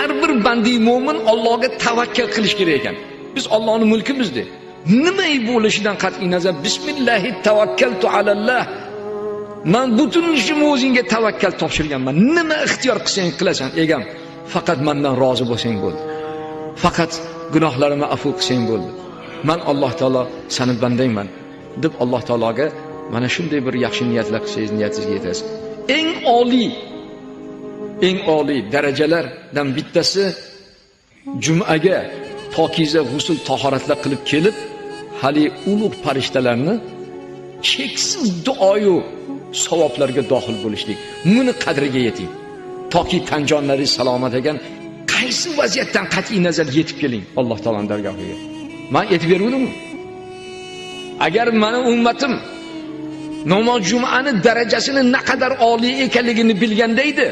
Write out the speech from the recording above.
har bir bandi mo'min Allohga tavakkal qilish kerak ekan. Biz Allohning mulkimizda nima bo'lishidan qat'iy nazar bismillahi tavakkaltu alalloh. Men butun ishimni o'zingga tavakkal topshirganman. Nima ixtiyor qilsang qilasan, egam. Faqat mendan rozi bo'lsang bo'ldi. Faqat gunohlarimni afv qilsang bo'ldi. Men Alloh taolo seni bandangman deb Alloh taologa mana shunday bir yaxshi niyatlar qilsangiz niyatingizga yetasiz. Eng oliy darajalardan bittasi jumaga pokiza g'usl tahoratlar qilib kelib, hali ulug' farishtalarni cheksiz duoyu savoblarga dohil bo'lishlik. Buni qadriga yeting. Toki tanjonlaringiz salomat ekan, qaysi vaziyatdan qat'iy nazar yetib keling Alloh taoloning dargohiga. Men aytib beruvdim. Agar meni ummatim namoz jumani darajasini naqadar oliy ekanligini bilganda edi,